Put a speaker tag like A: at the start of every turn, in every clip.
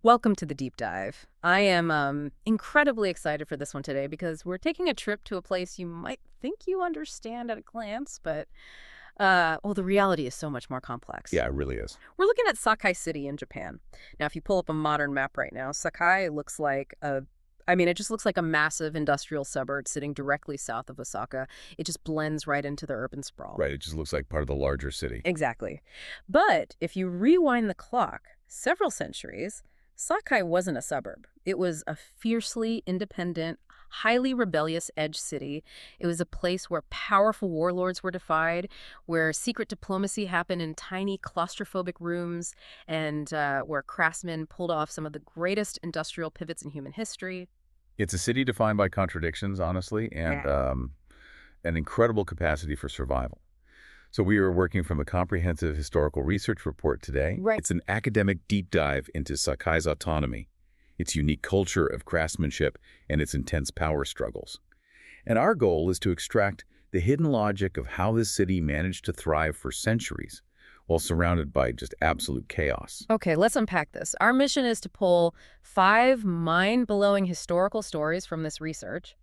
A: Welcome to the deep dive. I am incredibly excited for this one today because we're taking a trip to a place you might think you understand at a glance, but well, the reality is so much more complex.
B: Yeah, it really is.
A: We're looking at Sakai City in Japan. Now, if you pull up a modern map right now, Sakai looks like it just looks like a massive industrial suburb sitting directly south of Osaka. It just blends right into the urban sprawl.
B: Right, it just looks like part of the larger city.
A: Exactly. But if you rewind the clock several centuries, Sakai wasn't a suburb. It was a fiercely independent, highly rebellious edge city. It was a place where powerful warlords were defied, where secret diplomacy happened in tiny claustrophobic rooms, and where craftsmen pulled off some of the greatest industrial pivots in human history.
B: It's a city defined by contradictions, honestly, and an incredible capacity for survival. So we are working from a comprehensive historical research report today.
A: Right.
B: It's an academic deep dive into Sakai's autonomy, its unique culture of craftsmanship, and its intense power struggles. And our goal is to extract the hidden logic of how this city managed to thrive for centuries while surrounded by just absolute chaos.
A: Okay, let's unpack this. Our mission is to pull 5 mind-blowing historical stories from this research,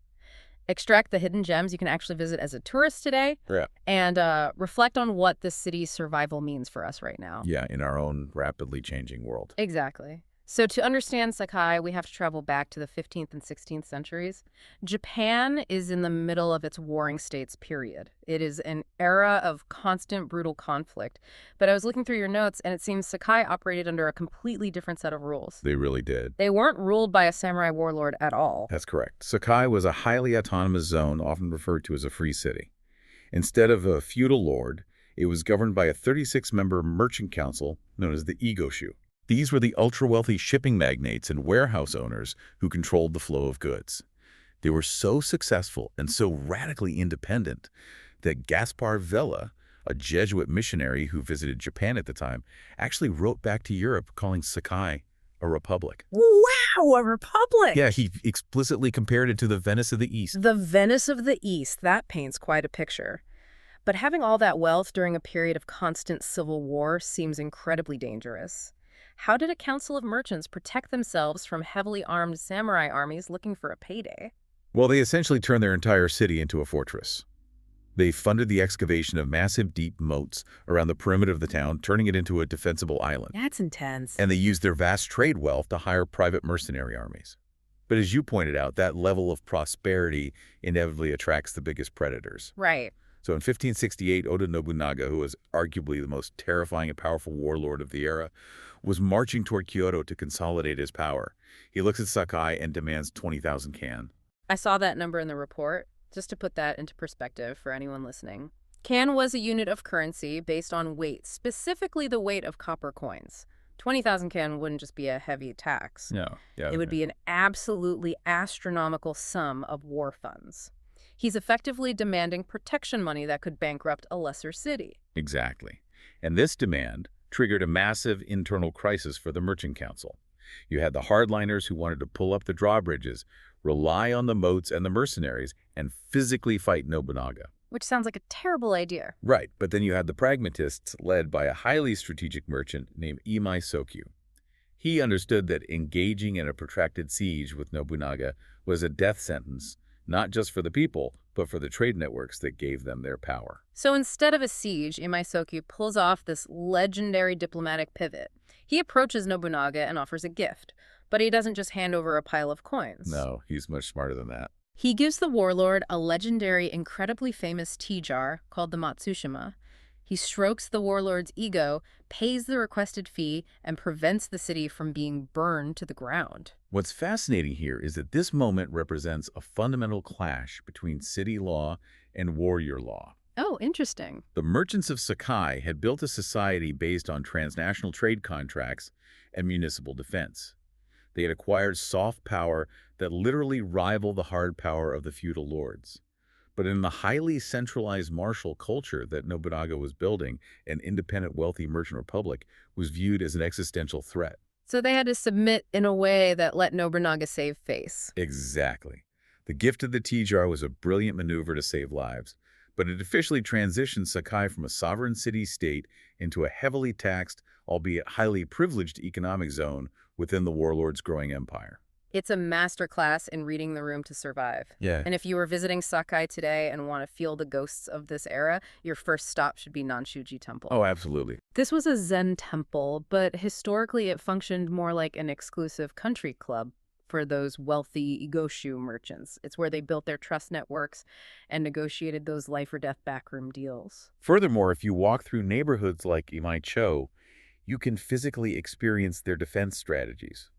A: extract the hidden gems you can actually visit as a tourist today,
B: Yeah.
A: and reflect on what this city's survival means for us right now.
B: Yeah, in our own rapidly changing world.
A: Exactly. So to understand Sakai, we have to travel back to the 15th and 16th centuries. Japan is in the middle of its warring states period. It is an era of constant brutal conflict. But I was looking through your notes, and it seems Sakai operated under a completely different set of rules.
B: They really did.
A: They weren't ruled by a samurai warlord at all.
B: That's correct. Sakai was a highly autonomous zone, often referred to as a free city. Instead of a feudal lord, it was governed by a 36-member merchant council known as the Igoshu. These were the ultra-wealthy shipping magnates and warehouse owners who controlled the flow of goods. They were so successful and so radically independent that Gaspar Vella, a Jesuit missionary who visited Japan at the time, actually wrote back to Europe calling Sakai a republic.
A: Wow, a republic!
B: Yeah, he explicitly compared it to the Venice of the East.
A: The Venice of the East, that paints quite a picture. But having all that wealth during a period of constant civil war seems incredibly dangerous. How did a council of merchants protect themselves from heavily armed samurai armies looking for a payday?
B: Well, they essentially turned their entire city into a fortress. They funded the excavation of massive deep moats around the perimeter of the town, turning it into a defensible island.
A: That's intense.
B: And they used their vast trade wealth to hire private mercenary armies. But as you pointed out, that level of prosperity inevitably attracts the biggest predators.
A: Right.
B: So in 1568, Oda Nobunaga, who was arguably the most terrifying and powerful warlord of the era, was marching toward Kyoto to consolidate his power. He looks at Sakai and demands 20,000 kan.
A: I saw that number in the report, just to put that into perspective for anyone listening. Kan was a unit of currency based on weight, specifically the weight of copper coins. 20,000 kan wouldn't just be a heavy tax.
B: No, yeah.
A: It would be an absolutely astronomical sum of war funds. He's effectively demanding protection money that could bankrupt a lesser city.
B: Exactly. And this demand triggered a massive internal crisis for the Merchant Council. You had the hardliners who wanted to pull up the drawbridges, rely on the moats and the mercenaries, and physically fight Nobunaga.
A: Which sounds like a terrible idea.
B: Right, but then you had the pragmatists led by a highly strategic merchant named Imai Sokyu. He understood that engaging in a protracted siege with Nobunaga was a death sentence, not just for the people, but for the trade networks that gave them their power.
A: So instead of a siege, Imai Sokyu pulls off this legendary diplomatic pivot. He approaches Nobunaga and offers a gift, but he doesn't just hand over a pile of coins.
B: No, he's much smarter than that.
A: He gives the warlord a legendary, incredibly famous tea jar called the Matsushima. He strokes the warlord's ego, pays the requested fee, and prevents the city from being burned to the ground.
B: What's fascinating here is that this moment represents a fundamental clash between city law and warrior law.
A: Oh, interesting.
B: The merchants of Sakai had built a society based on transnational trade contracts and municipal defense. They had acquired soft power that literally rivaled the hard power of the feudal lords. But in the highly centralized martial culture that Nobunaga was building, an independent, wealthy merchant republic was viewed as an existential threat.
A: So they had to submit in a way that let Nobunaga save face.
B: Exactly. The gift of the tea jar was a brilliant maneuver to save lives, but it officially transitioned Sakai from a sovereign city-state into a heavily taxed, albeit highly privileged economic zone within the warlord's growing empire.
A: It's a masterclass in reading the room to survive.
B: Yeah.
A: And if you were visiting Sakai today and want to feel the ghosts of this era, your first stop should be Nanshuji Temple.
B: Oh, absolutely.
A: This was a Zen temple, but historically it functioned more like an exclusive country club for those wealthy Igoshu merchants. It's where they built their trust networks and negotiated those life-or-death backroom deals.
B: Furthermore, if you walk through neighborhoods like Imaicho, you can physically experience their defense strategies.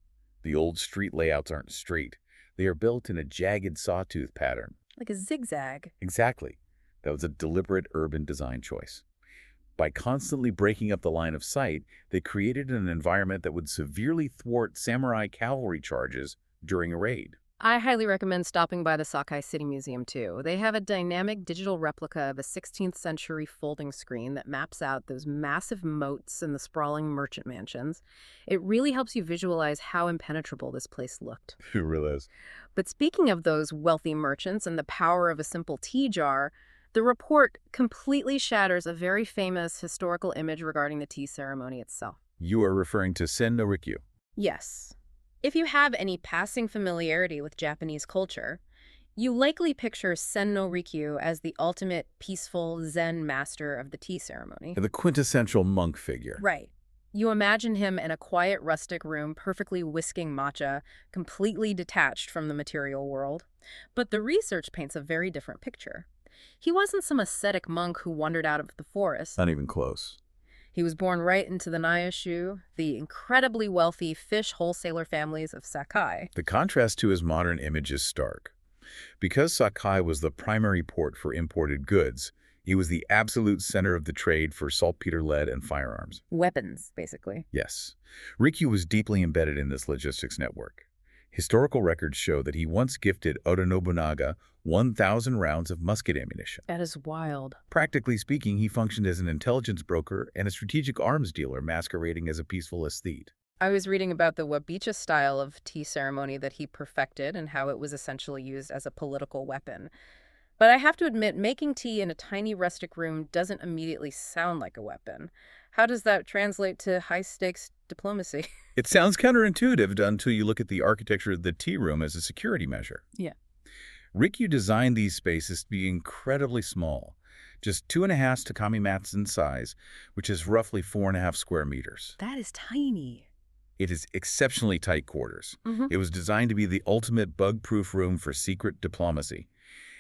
B: The old street layouts aren't straight. They are built in a jagged sawtooth pattern.
A: Like a zigzag.
B: Exactly. That was a deliberate urban design choice. By constantly breaking up the line of sight, they created an environment that would severely thwart samurai cavalry charges during a raid.
A: I highly recommend stopping by the Sakai City Museum, too. They have a dynamic digital replica of a 16th century folding screen that maps out those massive moats and the sprawling merchant mansions. It really helps you visualize how impenetrable this place looked.
B: It really is.
A: But speaking of those wealthy merchants and the power of a simple tea jar, the report completely shatters a very famous historical image regarding the tea ceremony itself.
B: You are referring to Sen no Rikyu.
A: Yes. If you have any passing familiarity with Japanese culture, you likely picture Sen no Rikyu as the ultimate peaceful Zen master of the tea ceremony.
B: The quintessential monk figure.
A: Right. You imagine him in a quiet, rustic room, perfectly whisking matcha, completely detached from the material world. But the research paints a very different picture. He wasn't some ascetic monk who wandered out of the forest.
B: Not even close.
A: He was born right into the Nayashu, the incredibly wealthy fish wholesaler families of Sakai.
B: The contrast to his modern image is stark. Because Sakai was the primary port for imported goods, he was the absolute center of the trade for saltpeter lead and firearms.
A: Weapons, basically.
B: Yes. Rikyu was deeply embedded in this logistics network. Historical records show that he once gifted Oda Nobunaga 1,000 rounds of musket ammunition.
A: That is wild.
B: Practically speaking, he functioned as an intelligence broker and a strategic arms dealer masquerading as a peaceful aesthete.
A: I was reading about the Wabicha style of tea ceremony that he perfected and how it was essentially used as a political weapon. But I have to admit, making tea in a tiny rustic room doesn't immediately sound like a weapon. How does that translate to high-stakes diplomacy?
B: It sounds counterintuitive until you look at the architecture of the tea room as a security measure.
A: Yeah.
B: Rikyu designed these spaces to be incredibly small, just 2.5 tatami mats in size, which is roughly 4.5 square meters.
A: That is tiny.
B: It is exceptionally tight quarters. It was designed to be the ultimate bug-proof room for secret diplomacy.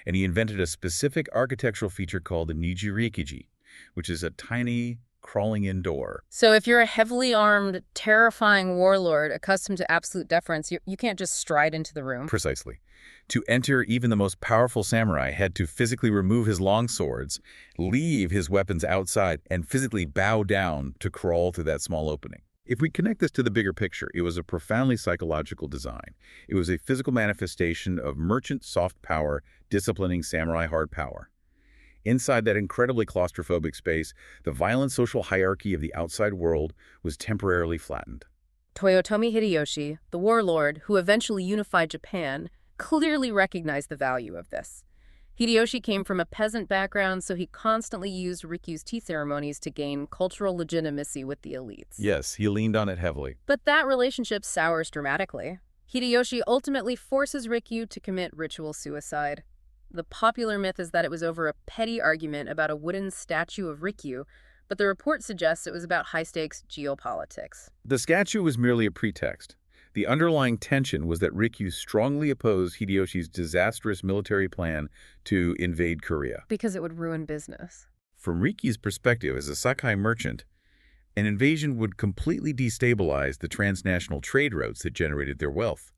B: And he invented a specific architectural feature called the Nijirikiji, which is a tiny, crawling-in door.
A: So if you're a heavily armed, terrifying warlord accustomed to absolute deference, you can't just stride into the room.
B: Precisely. To enter, even the most powerful samurai had to physically remove his long swords, leave his weapons outside, and physically bow down to crawl through that small opening. If we connect this to the bigger picture, it was a profoundly psychological design. It was a physical manifestation of merchant soft power disciplining samurai hard power. Inside that incredibly claustrophobic space, the violent social hierarchy of the outside world was temporarily flattened.
A: Toyotomi Hideyoshi, the warlord who eventually unified Japan, clearly recognized the value of this. Hideyoshi came from a peasant background, so he constantly used Rikyu's tea ceremonies to gain cultural legitimacy with the elites.
B: Yes, he leaned on it heavily.
A: But that relationship sours dramatically. Hideyoshi ultimately forces Rikyu to commit ritual suicide. The popular myth is that it was over a petty argument about a wooden statue of Rikyu, but the report suggests it was about high-stakes geopolitics.
B: The statue was merely a pretext. The underlying tension was that Rikyu strongly opposed Hideyoshi's disastrous military plan to invade Korea.
A: Because it would ruin business.
B: From Rikyu's perspective as a Sakai merchant, an invasion would completely destabilize the transnational trade routes that generated their wealth.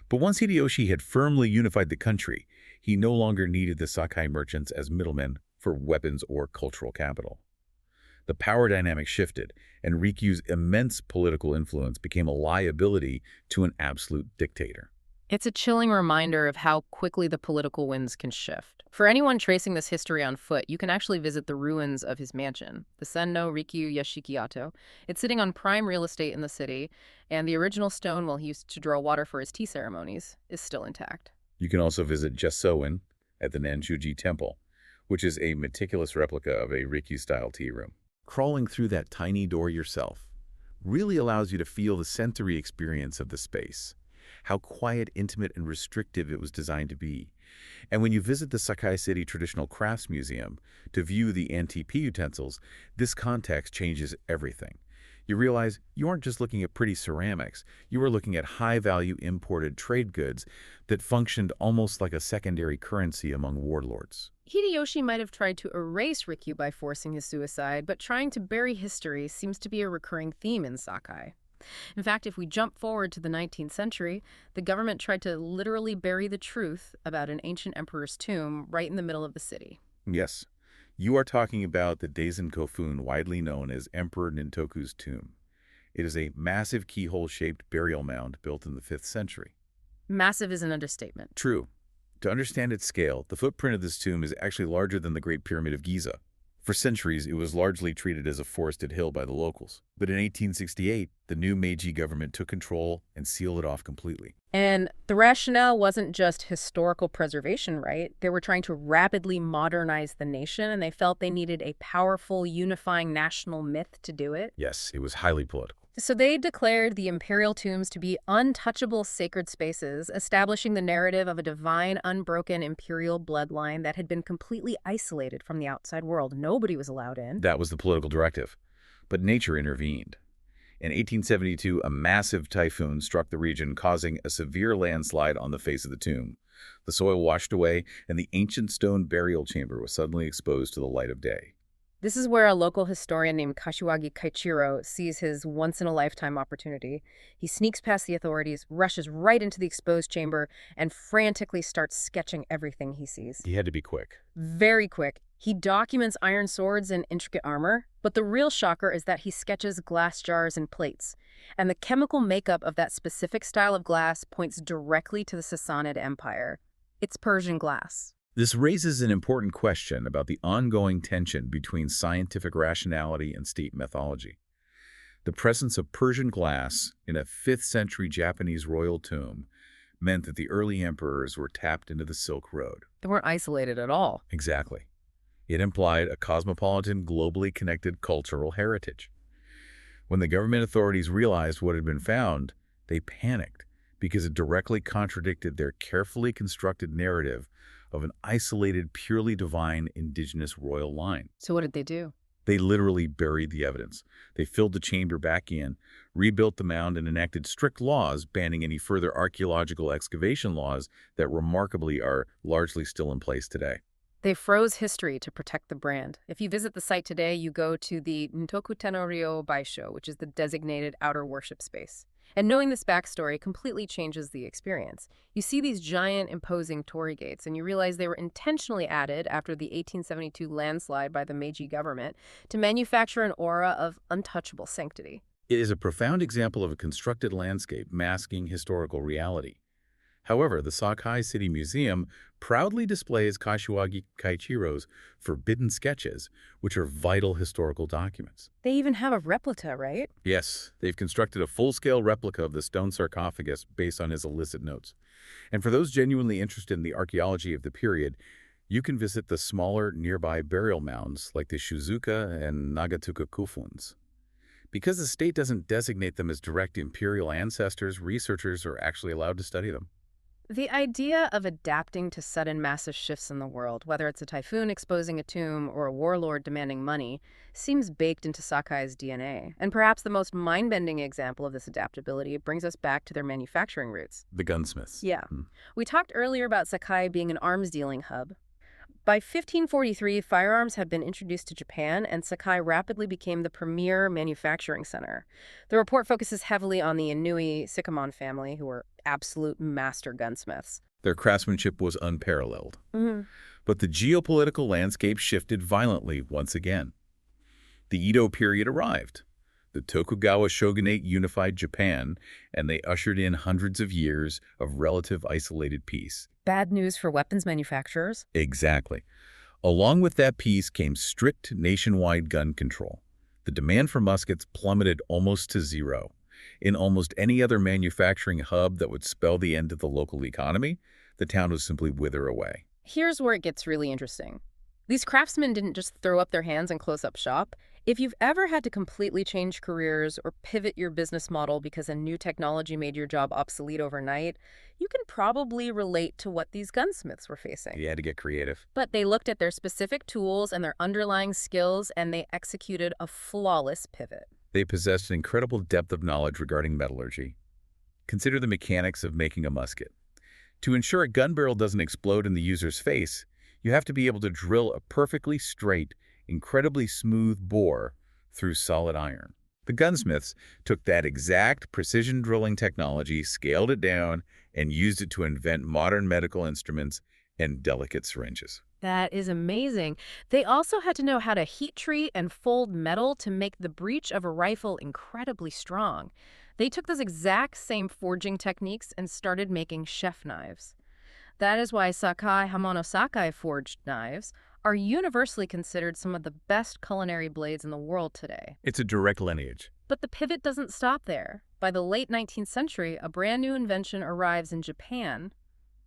B: But once Hideyoshi had firmly unified the country, he no longer needed the Sakai merchants as middlemen for weapons or cultural capital. The power dynamic shifted, and Rikyu's immense political influence became a liability to an absolute dictator.
A: It's a chilling reminder of how quickly the political winds can shift. For anyone tracing this history on foot, you can actually visit the ruins of his mansion, the Senno Rikyu Yashikiato. It's sitting on prime real estate in the city, and the original stone he used to draw water for his tea ceremonies is still intact.
B: You can also visit Jessoin at the Nanshuji Temple, which is a meticulous replica of a Rikyu-style tea room. Crawling through that tiny door yourself, really allows you to feel the sensory experience of the space, how quiet, intimate, and restrictive it was designed to be. And when you visit the Sakai City Traditional Crafts Museum to view the antique utensils, this context changes everything. You realize you aren't just looking at pretty ceramics, you are looking at high-value imported trade goods that functioned almost like a secondary currency among warlords.
A: Hideyoshi might have tried to erase Rikyu by forcing his suicide, but trying to bury history seems to be a recurring theme in Sakai. In fact, if we jump forward to the 19th century, the government tried to literally bury the truth about an ancient emperor's tomb right in the middle of the city.
B: Yes, you are talking about the Daisen Kofun, widely known as Emperor Nintoku's tomb. It is a massive keyhole-shaped burial mound built in the 5th century.
A: Massive is an understatement.
B: True. To understand its scale, the footprint of this tomb is actually larger than the Great Pyramid of Giza. For centuries, it was largely treated as a forested hill by the locals. But in 1868, the new Meiji government took control and sealed it off completely.
A: And the rationale wasn't just historical preservation, right? They were trying to rapidly modernize the nation, and they felt they needed a powerful, unifying national myth to do it.
B: Yes, it was highly political.
A: So they declared the imperial tombs to be untouchable sacred spaces, establishing the narrative of a divine, unbroken imperial bloodline that had been completely isolated from the outside world. Nobody was allowed in.
B: That was the political directive. But nature intervened. In 1872, a massive typhoon struck the region, causing a severe landslide on the face of the tomb. The soil washed away, and the ancient stone burial chamber was suddenly exposed to the light of day.
A: This is where a local historian named Kashiwagi Kaichiro sees his once-in-a-lifetime opportunity. He sneaks past the authorities, rushes right into the exposed chamber, and frantically starts sketching everything he sees.
B: He had to be quick.
A: Very quick. He documents iron swords and intricate armor, but the real shocker is that he sketches glass jars and plates. And the chemical makeup of that specific style of glass points directly to the Sassanid Empire. It's Persian glass.
B: This raises an important question about the ongoing tension between scientific rationality and state mythology. The presence of Persian glass in a 5th century Japanese royal tomb meant that the early emperors were tapped into the Silk Road.
A: They weren't isolated at all.
B: Exactly. It implied a cosmopolitan, globally connected cultural heritage. When the government authorities realized what had been found, they panicked because it directly contradicted their carefully constructed narrative of an isolated, purely divine indigenous royal line.
A: So what did they do?
B: They literally buried the evidence. They filled the chamber back in, rebuilt the mound, and enacted strict laws banning any further archaeological excavation laws that remarkably are largely still in place today.
A: They froze history to protect the brand. If you visit the site today, you go to the Ntoku Tenno-ryo Baisho, which is the designated outer worship space. And knowing this backstory completely changes the experience. You see these giant, imposing torii gates, and you realize they were intentionally added after the 1872 landslide by the Meiji government to manufacture an aura of untouchable sanctity.
B: It is a profound example of a constructed landscape masking historical reality. However, the Sakai City Museum proudly displays Kashiwagi Kaichiro's forbidden sketches, which are vital historical documents.
A: They even have a replica, right?
B: Yes, they've constructed a full-scale replica of the stone sarcophagus based on his illicit notes. And for those genuinely interested in the archaeology of the period, you can visit the smaller nearby burial mounds like the Shuzuka and Nagatuka Kufuns. Because the state doesn't designate them as direct imperial ancestors, researchers are actually allowed to study them.
A: The idea of adapting to sudden massive shifts in the world, whether it's a typhoon exposing a tomb or a warlord demanding money, seems baked into Sakai's DNA. And perhaps the most mind-bending example of this adaptability brings us back to their manufacturing roots.
B: The gunsmiths.
A: Yeah. We talked earlier about Sakai being an arms-dealing hub. By 1543, firearms had been introduced to Japan, and Sakai rapidly became the premier manufacturing center. The report focuses heavily on the Inui Sycamon family, who were absolute master gunsmiths.
B: Their craftsmanship was unparalleled.
A: Mm-hmm.
B: But the geopolitical landscape shifted violently once again. The Edo period arrived. The Tokugawa shogunate unified Japan, and they ushered in hundreds of years of relative isolated peace.
A: Bad news for weapons manufacturers.
B: Exactly. Along with that peace came strict nationwide gun control. The demand for muskets plummeted almost to zero. In almost any other manufacturing hub that would spell the end of the local economy, the town would simply wither away.
A: Here's where it gets really interesting. These craftsmen didn't just throw up their hands and close up shop. If you've ever had to completely change careers or pivot your business model because a new technology made your job obsolete overnight, you can probably relate to what these gunsmiths were facing.
B: You had to get creative.
A: But they looked at their specific tools and their underlying skills, and they executed a flawless pivot.
B: They possessed an incredible depth of knowledge regarding metallurgy. Consider the mechanics of making a musket. To ensure a gun barrel doesn't explode in the user's face, you have to be able to drill a perfectly straight, incredibly smooth bore through solid iron. The gunsmiths took that exact precision drilling technology, scaled it down, and used it to invent modern medical instruments and delicate syringes.
A: That is amazing. They also had to know how to heat treat and fold metal to make the breech of a rifle incredibly strong. They took those exact same forging techniques and started making chef knives. That is why Sakai Sakai forged knives are universally considered some of the best culinary blades in the world today.
B: It's a direct lineage.
A: But the pivot doesn't stop there. By the late 19th century, a brand new invention arrives in Japan,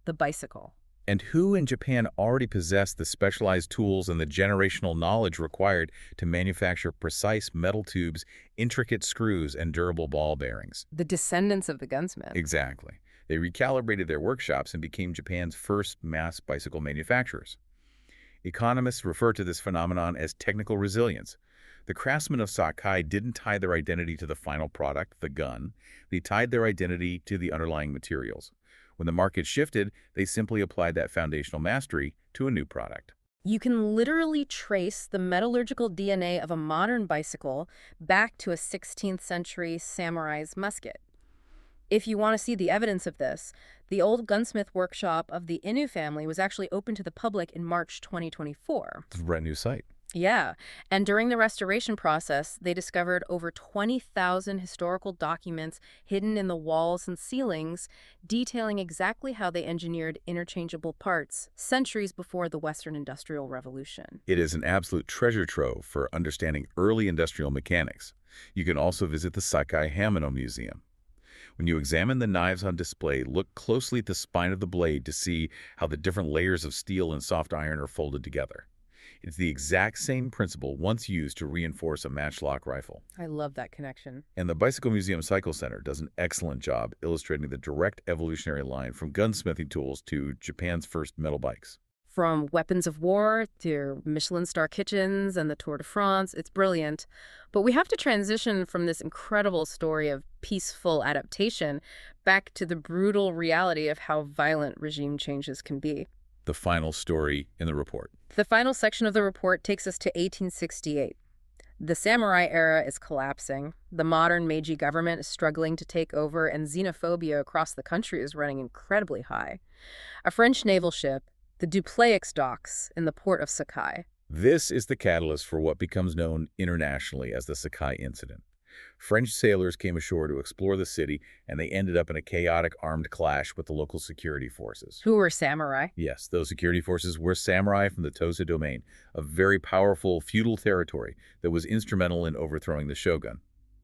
A: the bicycle.
B: And who in Japan already possessed the specialized tools and the generational knowledge required to manufacture precise metal tubes, intricate screws, and durable ball bearings?
A: The descendants of the gunsmith.
B: Exactly. They recalibrated their workshops and became Japan's first mass bicycle manufacturers. Economists refer to this phenomenon as technical resilience. The craftsmen of Sakai didn't tie their identity to the final product, the gun. They tied their identity to the underlying materials. When the market shifted, they simply applied that foundational mastery to a new product.
A: You can literally trace the metallurgical DNA of a modern bicycle back to a 16th century samurai's musket. If you want to see the evidence of this, the old gunsmith workshop of the Inu family was actually open to the public in March 2024.
B: It's a brand new site.
A: Yeah, and during the restoration process, they discovered over 20,000 historical documents hidden in the walls and ceilings, detailing exactly how they engineered interchangeable parts centuries before the Western Industrial Revolution.
B: It is an absolute treasure trove for understanding early industrial mechanics. You can also visit the Sakai Hamino Museum. When you examine the knives on display, look closely at the spine of the blade to see how the different layers of steel and soft iron are folded together. It's the exact same principle once used to reinforce a matchlock rifle.
A: I love that connection.
B: And the Bicycle Museum Cycle Center does an excellent job illustrating the direct evolutionary line from gunsmithing tools to Japan's first metal bikes.
A: From weapons of war to Michelin star kitchens and the Tour de France, it's brilliant. But we have to transition from this incredible story of peaceful adaptation back to the brutal reality of how violent regime changes can be.
B: The final story in the report.
A: The final section of the report takes us to 1868. The samurai era is collapsing. The modern Meiji government is struggling to take over, and xenophobia across the country is running incredibly high. A French naval ship, the Dupleix docks in the port of Sakai.
B: This is the catalyst for what becomes known internationally as the Sakai incident. French sailors came ashore to explore the city, and they ended up in a chaotic armed clash with the local security forces.
A: Who were samurai?
B: Yes, those security forces were samurai from the Tosa domain, a very powerful feudal territory that was instrumental in overthrowing the shogun.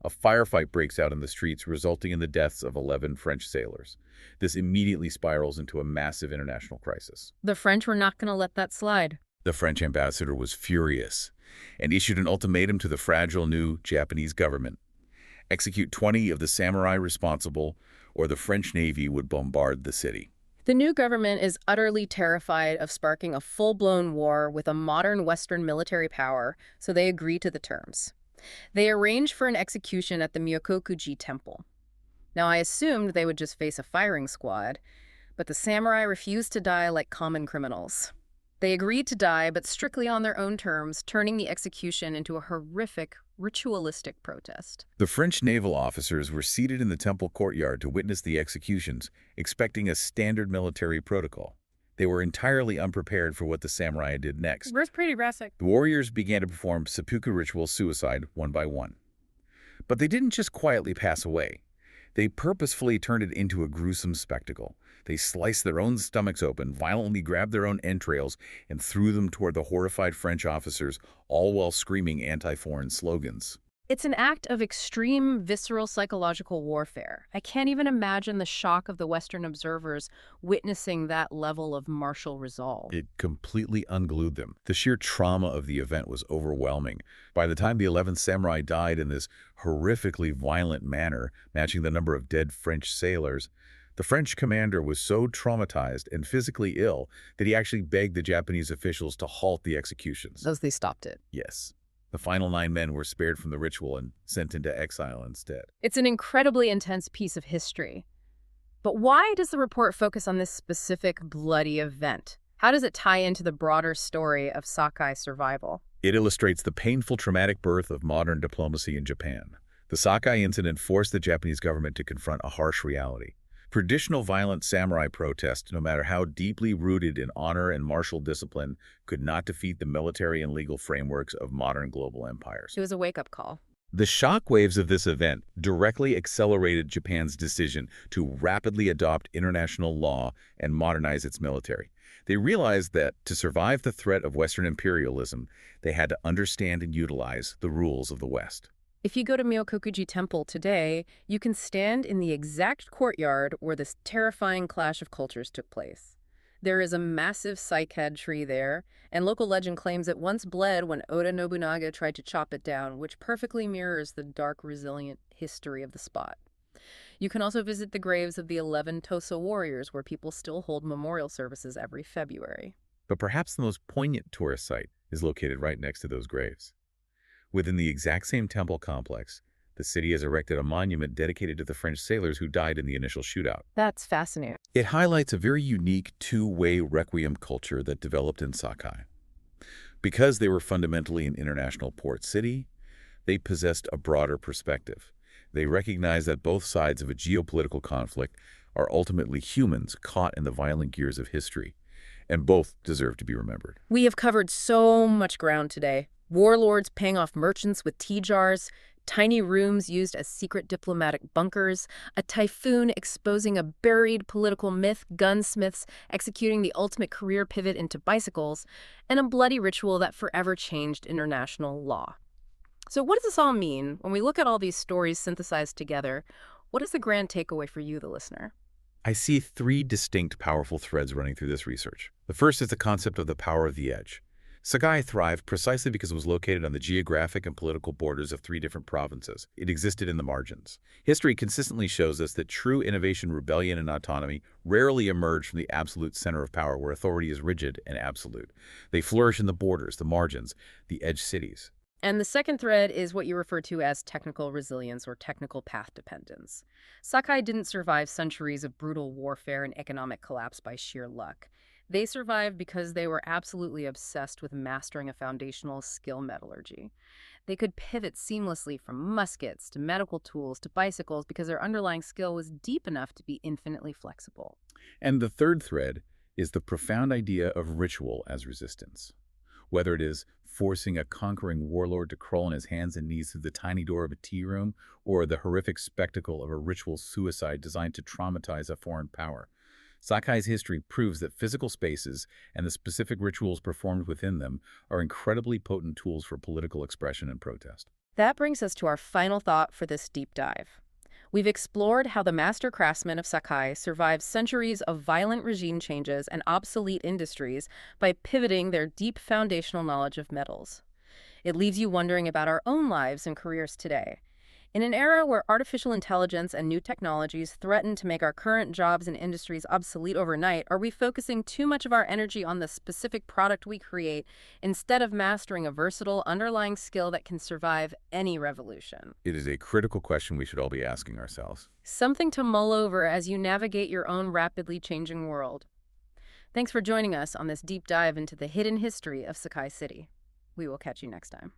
B: A firefight breaks out in the streets, resulting in the deaths of 11 French sailors. This immediately spirals into a massive international crisis.
A: The French were not going to let that slide.
B: The French ambassador was furious and issued an ultimatum to the fragile new Japanese government. Execute 20 of the samurai responsible, or the French Navy would bombard the city.
A: The new government is utterly terrified of sparking a full-blown war with a modern Western military power, so they agree to the terms. They arrange for an execution at the Myokokuji Temple. Now, I assumed they would just face a firing squad, but the samurai refused to die like common criminals. They agreed to die, but strictly on their own terms, turning the execution into a horrific, ritualistic protest.
B: The French naval officers were seated in the temple courtyard to witness the executions, expecting a standard military protocol. They were entirely unprepared for what the samurai did next.
A: That's pretty drastic.
B: The warriors began to perform seppuku ritual suicide one by one. But they didn't just quietly pass away. They purposefully turned it into a gruesome spectacle. They sliced their own stomachs open, violently grabbed their own entrails, and threw them toward the horrified French officers, all while screaming anti-foreign slogans.
A: It's an act of extreme visceral psychological warfare. I can't even imagine the shock of the Western observers witnessing that level of martial resolve.
B: It completely unglued them. The sheer trauma of the event was overwhelming. By the time the 11th samurai died in this horrifically violent manner, matching the number of dead French sailors, the French commander was so traumatized and physically ill that he actually begged the Japanese officials to halt the executions.
A: Those they stopped it.
B: Yes. The final 9 men were spared from the ritual and sent into exile instead.
A: It's an incredibly intense piece of history. But why does the report focus on this specific bloody event? How does it tie into the broader story of Sakai's survival?
B: It illustrates the painful, traumatic birth of modern diplomacy in Japan. The Sakai incident forced the Japanese government to confront a harsh reality. Traditional violent samurai protest, no matter how deeply rooted in honor and martial discipline, could not defeat the military and legal frameworks of modern global empires.
A: It was a wake-up call.
B: The shockwaves of this event directly accelerated Japan's decision to rapidly adopt international law and modernize its military. They realized that to survive the threat of Western imperialism, they had to understand and utilize the rules of the West.
A: If you go to Myokokuji Temple today, you can stand in the exact courtyard where this terrifying clash of cultures took place. There is a massive cycad tree there, and local legend claims it once bled when Oda Nobunaga tried to chop it down, which perfectly mirrors the dark, resilient history of the spot. You can also visit the graves of the 11 Tosa warriors, where people still hold memorial services every February.
B: But perhaps the most poignant tourist site is located right next to those graves. Within the exact same temple complex, the city has erected a monument dedicated to the French sailors who died in the initial shootout.
A: That's fascinating.
B: It highlights a very unique two-way requiem culture that developed in Sakai. Because they were fundamentally an international port city, they possessed a broader perspective. They recognized that both sides of a geopolitical conflict are ultimately humans caught in the violent gears of history, and both deserve to be remembered.
A: We have covered so much ground today. Warlords paying off merchants with tea jars, tiny rooms used as secret diplomatic bunkers, a typhoon exposing a buried political myth, gunsmiths executing the ultimate career pivot into bicycles, and a bloody ritual that forever changed international law. So what does this all mean? When we look at all these stories synthesized together, what is the grand takeaway for you, the listener?
B: I see 3 distinct, powerful threads running through this research. The first is the concept of the power of the edge. Sakai thrived precisely because it was located on the geographic and political borders of 3 different provinces. It existed in the margins. History consistently shows us that true innovation, rebellion, and autonomy rarely emerge from the absolute center of power where authority is rigid and absolute. They flourish in the borders, the margins, the edge cities.
A: And the second thread is what you refer to as technical resilience or technical path dependence. Sakai didn't survive centuries of brutal warfare and economic collapse by sheer luck. They survived because they were absolutely obsessed with mastering a foundational skill metallurgy. They could pivot seamlessly from muskets to medical tools to bicycles because their underlying skill was deep enough to be infinitely flexible.
B: And the third thread is the profound idea of ritual as resistance. Whether it is forcing a conquering warlord to crawl on his hands and knees through the tiny door of a tea room, or the horrific spectacle of a ritual suicide designed to traumatize a foreign power, Sakai's history proves that physical spaces and the specific rituals performed within them are incredibly potent tools for political expression and protest.
A: That brings us to our final thought for this deep dive. We've explored how the master craftsmen of Sakai survived centuries of violent regime changes and obsolete industries by pivoting their deep foundational knowledge of metals. It leaves you wondering about our own lives and careers today. In an era where artificial intelligence and new technologies threaten to make our current jobs and industries obsolete overnight, are we focusing too much of our energy on the specific product we create instead of mastering a versatile underlying skill that can survive any revolution?
B: It is a critical question we should all be asking ourselves.
A: Something to mull over as you navigate your own rapidly changing world. Thanks for joining us on this deep dive into the hidden history of Sakai City. We will catch you next time.